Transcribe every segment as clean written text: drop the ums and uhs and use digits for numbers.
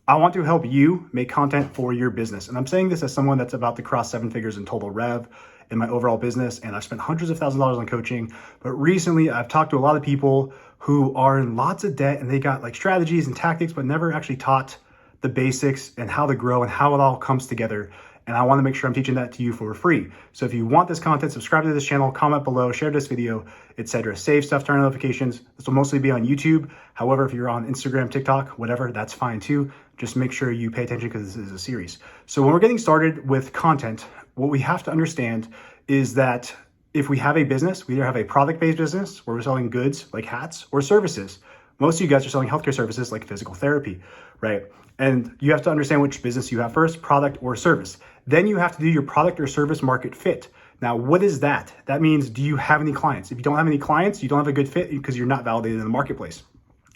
I want to help you make content for your business. And I'm saying this as someone that's about to cross 7 figures in total rev in my overall business. And I've spent hundreds of thousands of dollars on coaching. But recently I've talked to a lot of people who are in lots of debt and they got like strategies and tactics, but never actually taught the basics and how to grow and how it all comes together. And I want to make sure I'm teaching that to you for free. So if you want this content, subscribe to this channel, comment below, share this video, etc. Save stuff, turn on notifications. This will mostly be on YouTube. However, if you're on Instagram, TikTok, whatever, that's fine too. Just make sure you pay attention because this is a series. So when we're getting started with content, what we have to understand is that if we have a business, we either have a product-based business where we're selling goods like hats or services. Most of you guys are selling healthcare services like physical therapy, right? And you have to understand which business you have first, product or service. Then you have to do your product or service market fit. Now, what is that? That means, do you have any clients? If you don't have any clients, you don't have a good fit because you're not validated in the marketplace.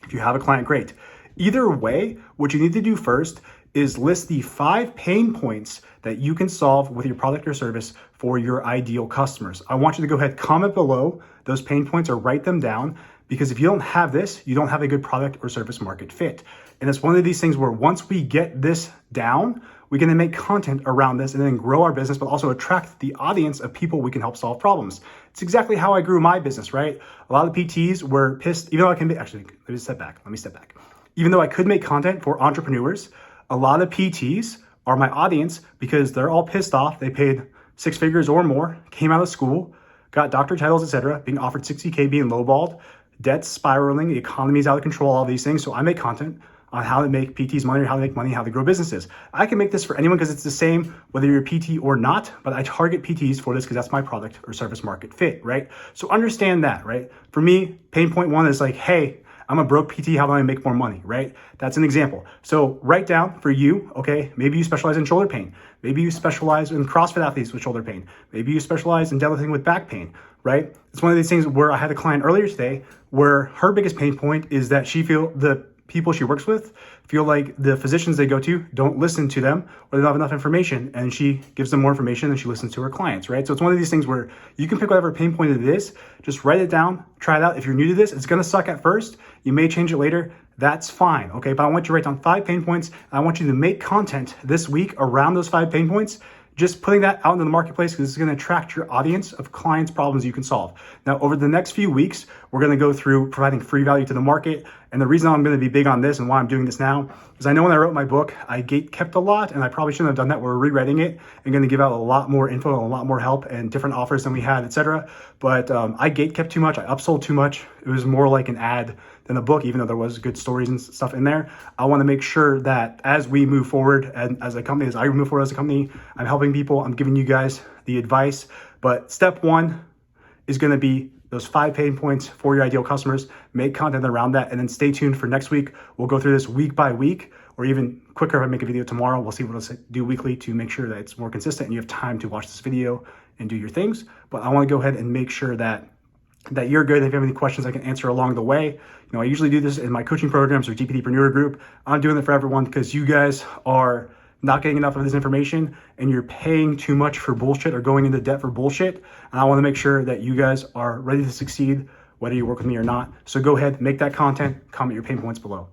If you have a client, great. Either way, what you need to do first is list the 5 pain points that you can solve with your product or service for your ideal customers. I want you to go ahead, comment below those pain points or write them down, because if you don't have this, you don't have a good product or service market fit. And it's one of these things where once we get this down, we can then make content around this and then grow our business, but also attract the audience of people we can help solve problems. It's exactly how I grew my business, right? A lot of PTs were pissed, even though I can be, actually, let me step back. Even though I could make content for entrepreneurs, a lot of PTs are my audience because they're all pissed off. They paid 6 figures or more, came out of school, got doctor titles, etc., being offered $60K, being lowballed, debt's spiraling, the economy's out of control, all these things. So I make content on how to make PTs money, or how to make money, how to grow businesses. I can make this for anyone because it's the same whether you're a PT or not, but I target PTs for this because that's my product or service market fit, right? So understand that, right? For me, pain point 1 is like, hey, I'm a broke PT, how do I make more money, right? That's an example. So write down for you, okay, maybe you specialize in shoulder pain. Maybe you specialize in CrossFit athletes with shoulder pain. Maybe you specialize in deadlifting with back pain, right? It's one of these things where I had a client earlier today where her biggest pain point is that the people she works with feel like the physicians they go to don't listen to them or they don't have enough information, and she gives them more information than she listens to her clients, right? So it's one of these things where you can pick whatever pain point it is, just write it down, try it out. If you're new to this, it's gonna suck at first. You may change it later. That's fine, okay? But I want you to write down 5 pain points. I want you to make content this week around those 5 pain points, just putting that out into the marketplace because it's going to attract your audience of clients' problems you can solve. Now, over the next few weeks, we're going to go through providing free value to the market. And the reason I'm going to be big on this and why I'm doing this now is I know when I wrote my book, I gate kept a lot, and I probably shouldn't have done that. We're rewriting it and going to give out a lot more info and a lot more help and different offers than we had, etc. But I gate kept too much. I upsold too much. It was more like an ad than a book, even though there was good stories and stuff in there. I want to make sure that as we move forward and as a company, as I move forward as a company, I'm helping people, I'm giving you guys the advice. But step 1 is going to be those 5 pain points for your ideal customers. Make content around that, and then stay tuned for next week. We'll go through this week by week, or even quicker if I make a video tomorrow. We'll see what I'll do weekly to make sure that it's more consistent and you have time to watch this video and do your things. But I want to go ahead and make sure that you're good. If you have any questions, I can answer along the way. You know, I usually do this in my coaching programs or GPTpreneur group. I'm doing it for everyone because you guys are not getting enough of this information and you're paying too much for bullshit or going into debt for bullshit. And I want to make sure that you guys are ready to succeed, whether you work with me or not. So go ahead, make that content, comment your pain points below.